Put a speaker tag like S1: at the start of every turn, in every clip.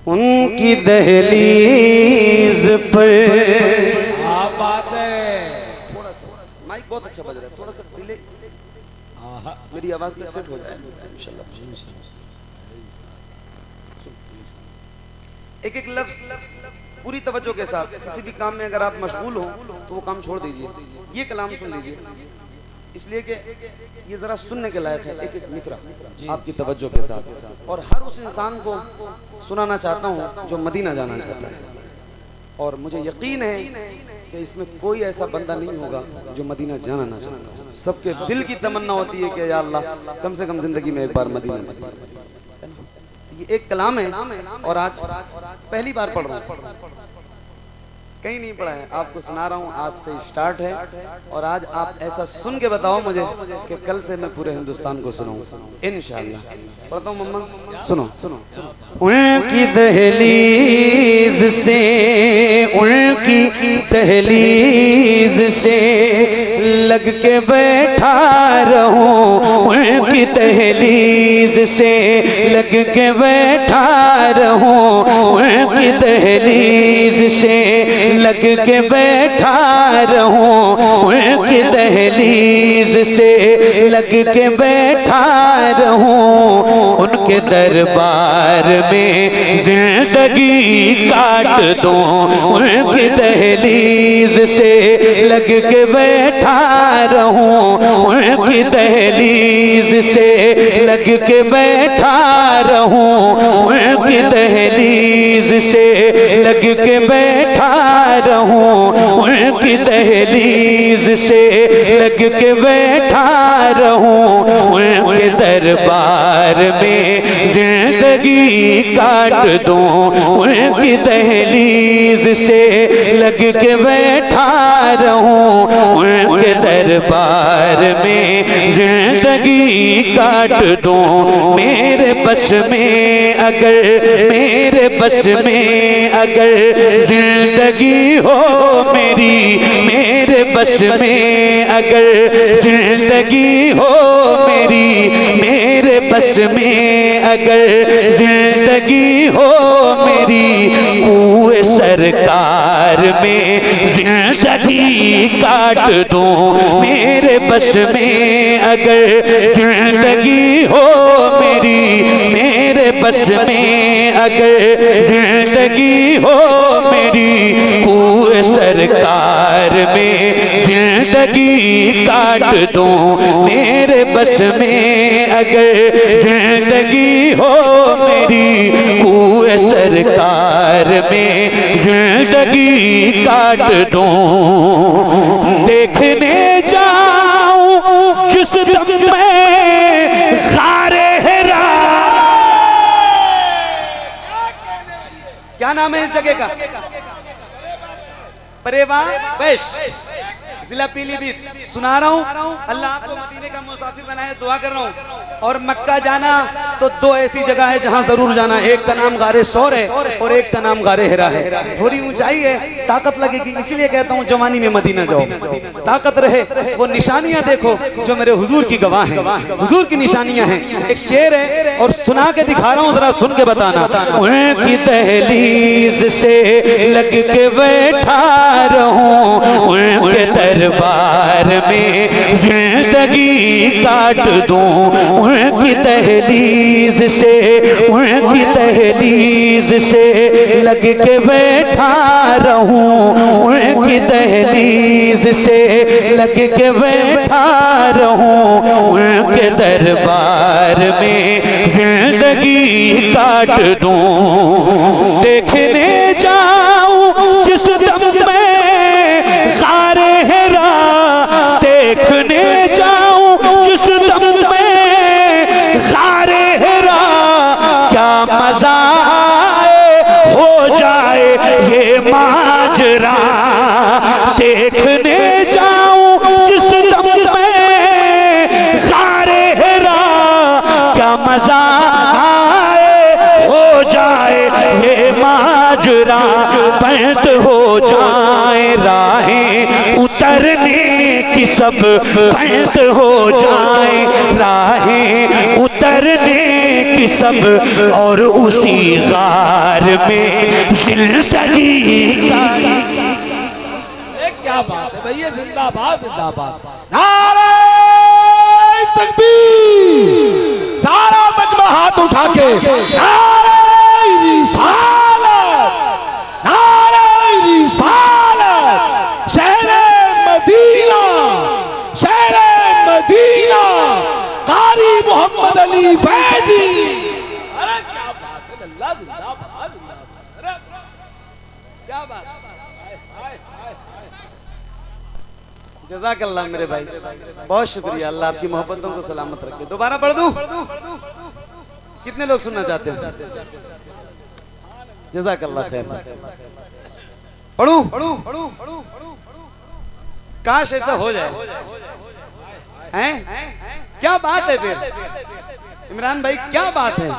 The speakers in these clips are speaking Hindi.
S1: उनकी दहलीज पर।
S2: बात है।
S1: थोड़ा सा माइक बहुत अच्छा बज रहा है, थोड़ा सा डिले मेरी आवाज में सेट हो जाए इंशाल्लाह। एक एक लफ्ज पूरी तवज्जो के साथ, किसी भी काम में अगर आप मशगूल हो तो वो काम छोड़ दीजिए, ये कलाम सुन लीजिए, इसलिए कि ये जरा सुनने के लायक है। एक एक मिसरा आपकी तवज्जो के साथ, और हर उस इंसान को सुनाना चाहता हूँ जो मदीना जाना चाहता है। और मुझे यकीन है कि इसमें कोई ऐसा बंदा नहीं होगा जो मदीना जाना ना चाहता। सबके दिल की तमन्ना होती है कि या अल्लाह कम से कम जिंदगी में एक बार मदीना। ये एक कलाम है और आज पहली बार पढ़ रहा हूँ, कहीं नहीं पढ़ा है, आपको सुना रहा हूँ। आज से स्टार्ट है और आज आप ऐसा सुन के बताओ मुझे कि कल से मैं पूरे हिंदुस्तान को सुनाऊं इंशाअल्लाह। पढ़ता हूँ मम्मा, सुनो सुनो। उनकी दहलीज से, उनकी दहलीज से लग के बैठा रहूं, उनकी दहलीज से लग के बैठा रहूं, उनकी दहलीज से लग के बैठा रहूं, उनकी दहलीज से लग के बैठा रहूं, उनके दरबार में जिंदगी काट दूं, उनकी दहलीज से लग के बैठा रहूं, उनकी दहलीज से लग के बैठा रहूं, उनकी दहलीज से लग के बैठा रहूं, उनकी दहलीज से लग के बैठा रहूं, उनके दरबार में जिंदगी काट दूं, उनकी दहलीज से लग के बैठा रहूं, उनके दरबार में जिंदगी काट दूं। मेरे बस में अगर, मेरे बस में अगर जिंदगी हो मेरी, मेरे बस में अगर जिंदगी हो मेरी, मेरे बस में अगर जिंदगी हो मेरी, कुए सरकार में जिंदगी काट दूं। मेरे बस में अगर जिंदगी हो मेरी, मेरे बस में अगर जिंदगी हो मेरी, कुए सरकार में जिंदगी काट दूं। मेरे बस में अगर जिंदगी हो मेरी, कुए सरकार में जिंदगी काट दूं। देखने जाऊं जिस दम में ग़ारे हिरा, क्या नाम है इस जगह का? परेवा बैश, जिला पीलीभीत। सुना रहा हूँ, अल्लाह आपको मदीने का मुसाफिर बनाए, दुआ कर रहा हूँ। और मक्का जाना तो दो ऐसी जगह है जहाँ जरूर जाना, एक का नाम गारे सौर है और एक का नाम गारे हिरा है। थोड़ी ऊंचाई है, ताकत लगेगी, इसीलिए कहता हूँ जवानी में मदीना जाओ, ताकत रहे। वो निशानियां देखो जो मेरे हुजूर की गवाह हैं, हुजूर की निशानियां हैं। एक शेर है और सुना के दिखा रहा हूँ, जरा सुन के बताना। उनकी दहलीज से लग के बैठा रहूं, उनके दरबार में जिंदगी काट दूं, उनकी दहलीज से, उनकी दहलीज से लग के बैठा रहूं, उनकी दहलीज से लग के बैठा रहूं, उनके दरबार में जिंदगी काट दूं। देखने जाऊं जिस दम में ग़ारे हिरा, देखने जाऊं जिस दम में ग़ारे हिरा, क्या मजा आए हो जाए ये माजरा। देखने जाऊं जिस दम में ग़ारे हिरा, क्या मजा आए हो जाए ये माजरा। बंद हो जाए राहें उतरने
S3: उतरने की सब बंद हो जाए, राहें उतरने की सब, और उसी गार में जिंदगी का।
S2: क्या बात है भैया, जिंदाबाद जिंदाबाद, नारे तकबीर। सारा मजमा हाथ उठा के नारे रिसालत, नारे रिसालत। शहरे मदीना, शहरे मदीना, कारी मोहम्मद अली फैजी। अरे क्या बात है, अल्लाह जिंदाबाद जिंदाबाद। अरे क्या बात है।
S1: जज़ाकल्लाह मेरे भाई, बहुत शुक्रिया। अल्लाह आपकी मोहब्बतों को सलामत रखे। दोबारा पढ़ दूं? कितने लोग सुनना चाहते हैं? जज़ाकल्लाह खैर। पढ़ूं? काश ऐसा हो जाए। हैं? क्या बात है फिर इमरान भाई, क्या बात है?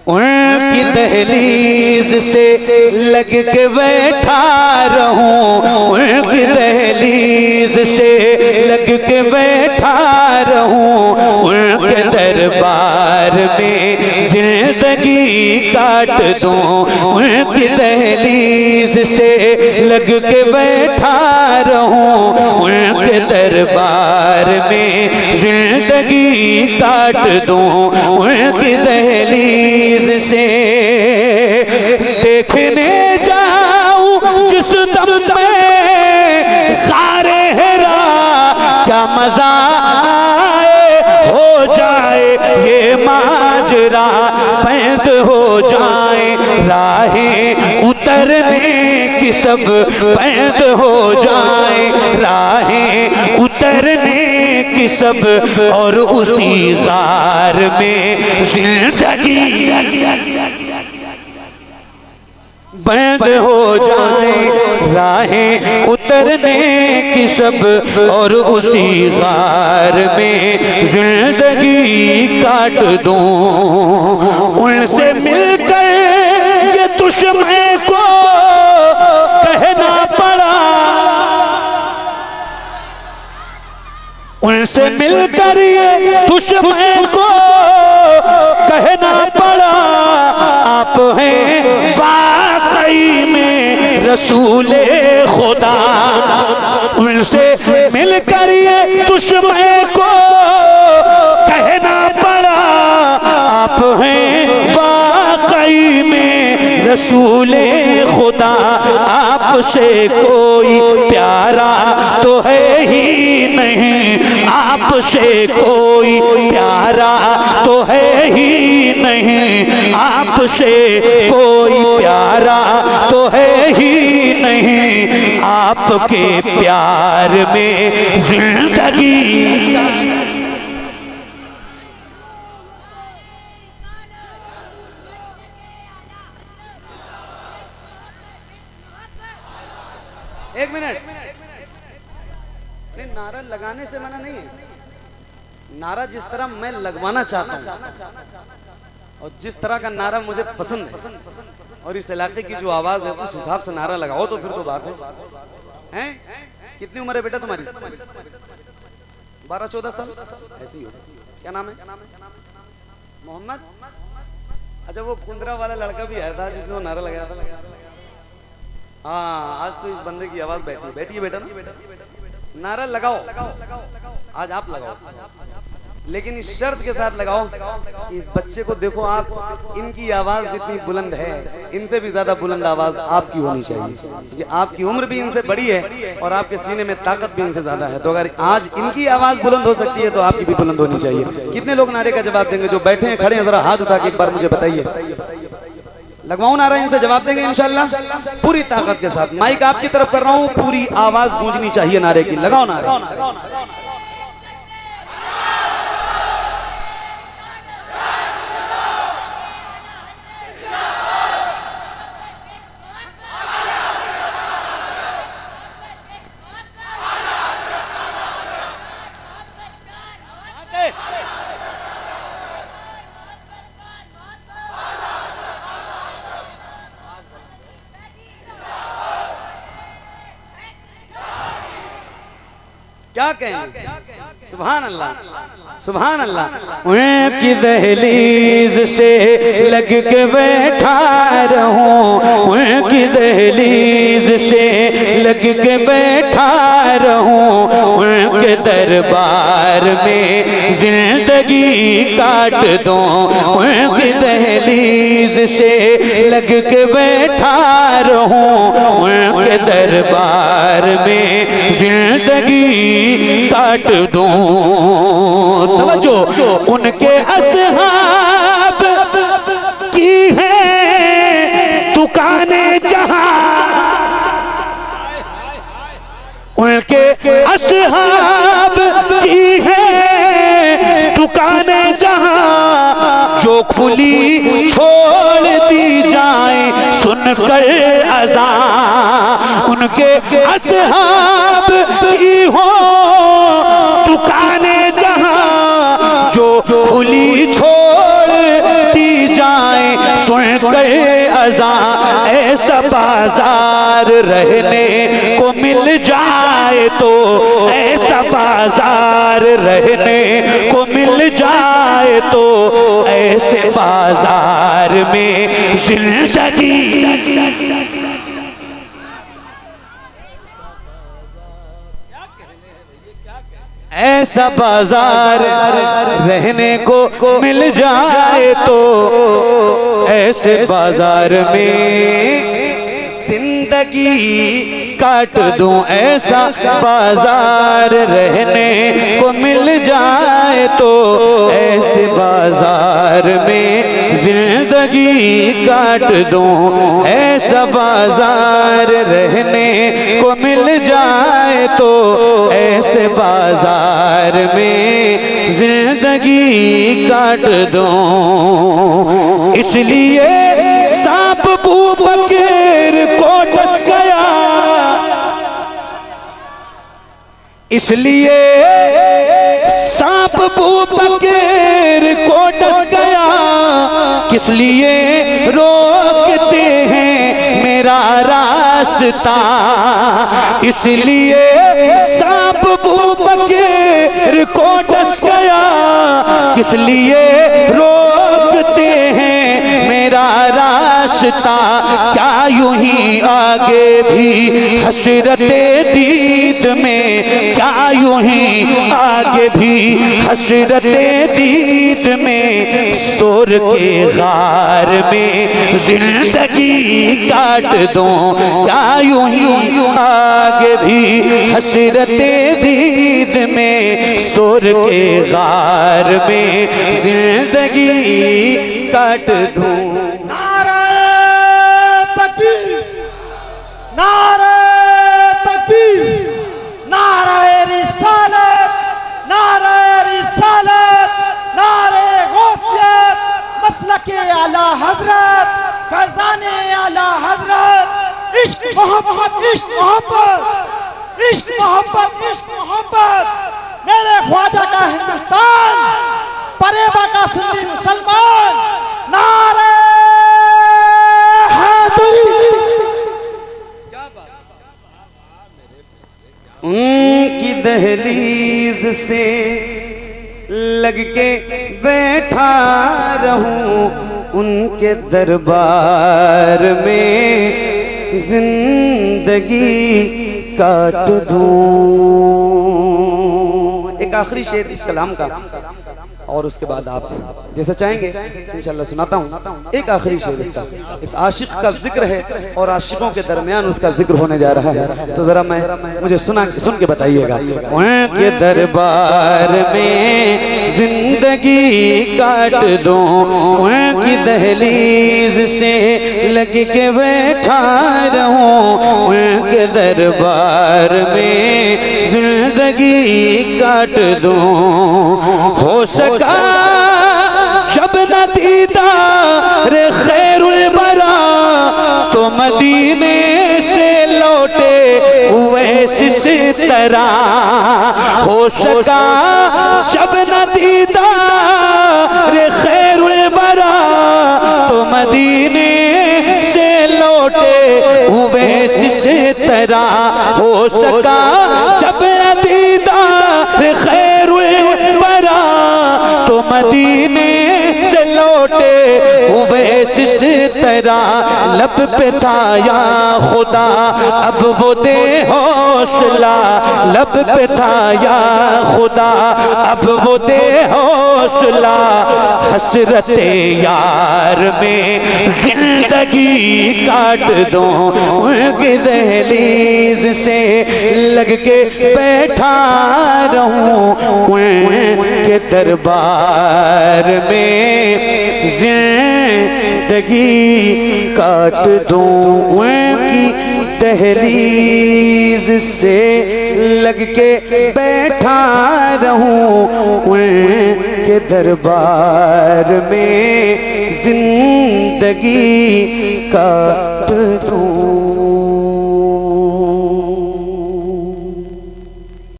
S3: उनकी दहलीज से लग के बैठा रहूं, उनकी दहलीज से लग के बैठा रहूं, उनके दरबार में जिंदगी काट दूं, उनकी दहलीज से लग के बैठा रहूं, उनके दरबार में जिंदगी काट दूं, उनकी दहलीज से देखने जाऊं जिस दम में खारे हेरा, क्या मजा आए, हो जाए ये माजरा, पैद हो जाए राहें उतरने की सब, पैद हो जाए राहें उतरने की सब, और उसी गार में जिंदगी बंद हो जाए, राहें उतरने की सब, और उसी गार में जिंदगी काट दूं। उनसे मिलकर ये दुश्मन को कहना पड़ा, उनसे मिलकर ये दुश्मन को कहना पड़ा, आप हैं वाकई में रसूले खुदा। उनसे मिलकर ये दुश्मन को कहना पड़ा, आप हैं वाकई में रसूले खुदा। आपसे कोई प्यारा तो है ही नहीं, आपसे कोई प्यारा तो है ही नहीं, आपसे कोई प्यारा तो है ही नहीं, आपके प्यार में जिंदगी।
S1: एक मिनट, नहीं नारा लगाने से मना नहीं है। नारा जिस तरह मैं लगवाना चाहता हूँ और जिस तरह का नारा मुझे पसंद है, और इस इलाके की जो आवाज है उस हिसाब से नारा लगाओ तो फिर तो बात है। हैं? कितनी उम्र है बेटा तुम्हारी? 12-14 साल ऐसी ही हो। क्या नाम है? मोहम्मद। अच्छा, वो कुंदरा वाला लड़का भी आया था जिसने वो नारा लगाया था। हाँ, आज तो इस बंदे की आवाज बैठी है। बैठिए बेटा ना, नारा लगाओ। आज आप लगाओ, लेकिन इस शर्त के साथ लगाओ कि इस बच्चे को देखो, आप इनकी आवाज जितनी बुलंद है इनसे भी ज्यादा बुलंद आवाज आपकी होनी चाहिए, क्योंकि आपकी उम्र भी इनसे बड़ी है और आपके सीने में ताकत भी इनसे ज्यादा है। तो अगर आज इनकी आवाज बुलंद हो सकती है तो आपकी भी बुलंद होनी चाहिए। कितने लोग नारे का जवाब देंगे? जो बैठे हैं खड़े हैं जरा हाथ उठा के एक बार मुझे बताइए। लगवाऊं नारा? इनसे जवाब देंगे इंशाल्लाह पूरी ताकत के साथ। माइक आपकी तरफ कर रहा हूं, पूरी आवाज गूंजनी चाहिए नारे की। लगाओ नारा। क्या कहें, सुभान अल्लाह, सुभान अल्लाह।
S3: उनकी दहलीज से लग के बैठा रहूं, उनकी दहलीज से लग के बैठा रहूं, उनके दरबार में जिंदगी काट दूं, उनकी दहलीज से लग के बैठा रहूं, उनके दरबार में जिंदगी काट दूं। तवज्जो, उनके असहाब की है दुकाने जहां, उनके असहाब की है दुकाने जहां, जो खुली छोड़ दी जाए सुनकर अज़ान, उनके असहाब की हो दुकाने जहां, जो खुली छोड़ दी जाए सुनकर अज़ान। ऐसा बाजार रहने को मिल जाए तो, ऐसा बाजार रहने को मिल जाए तो, ऐसे बाजार में जिंदगी ऐसा बाजार रहने को मिल जाए तो, ऐसे बाजार में जिंदगी काट दूं। ऐसा बाजार रहने को मिल जाए तो, ऐसे बाजार में जिंदगी काट दूं। ऐसा बाजार रहने को मिल जाए तो, ऐसे बाजार में जिंदगी काट दूं। इसलिए सांप अबू बकर को डस गया, इसलिए सांप अबू बकर को डस गया। किस लिए रोकते हैं मेरा रास्ता, इसलिए सांप अबू बकर को डस गया। किस लिए रोकते हैं मेरा रास्ता, क्या यूं ही आगे भी हसरते दीद में, क्या यूं ही आगे भी हसरते दीद में, शोर के गार में जिंदगी काट दूं। क्या यूं ही आगे भी हसरते दीद में, शोर के गार में जिंदगी काट दूं।
S2: नारे तकबीर, नारे तकबीर, नारे रिसालत, नारे रिसालत, नारे गौसियत, मसलके आला हजरत, फैज़ाने आला हजरत। इश्क मोहब्बत, इश्क मोहब्बत, इश्क मोहब्बत, इश्क मोहब्बत। मेरे ख्वाजा का हिंदुस्तान, परेबा का सुन्नी मुसलमान। नारे हैदरी।
S1: उनकी दहलीज से लग के बैठा रहूं, उनके दरबार में जिंदगी काट दूं। एक आखिरी शेर इस कलाम का, और उसके बाद आप जैसा चाहेंगे इंशाल्लाह सुनाता हूँ। एक आखिरी शेर इसका, एक आशिक का जिक्र है और आशिकों के दरमियान उसका जिक्र होने जा रहा है, तो जरा मुझे सुन के बताइएगा।
S3: उनके दरबार में जिंदगी काट दूं, उनकी दहलीज से लग के बैठा रहूं, उनके दरबार में जिंदगी काट दूं। हो सका जब न दीदार खैरुल बरा, तो मदीने से लौटे हुए सितारा। हो सका जब न दीदार खैरुल बरा, तो मदीने से लौटे उवैस से तेरा हो सका जब दीदार खैर बरा तो मदीने से लौटे उवैस से तेरा लब पे था या खुदा अब वो दे हौसला लब पे था या खुदा अब वो दे हौसला हसरत यार में जिंदगी काट दो उनकी दहलीज से लग के बैठा रहूं उनके दरबार में जिंदगी काट दूं उनकी दहलीज से लग के बैठा रहूं उनके दरबार में जिंदगी काट दूं।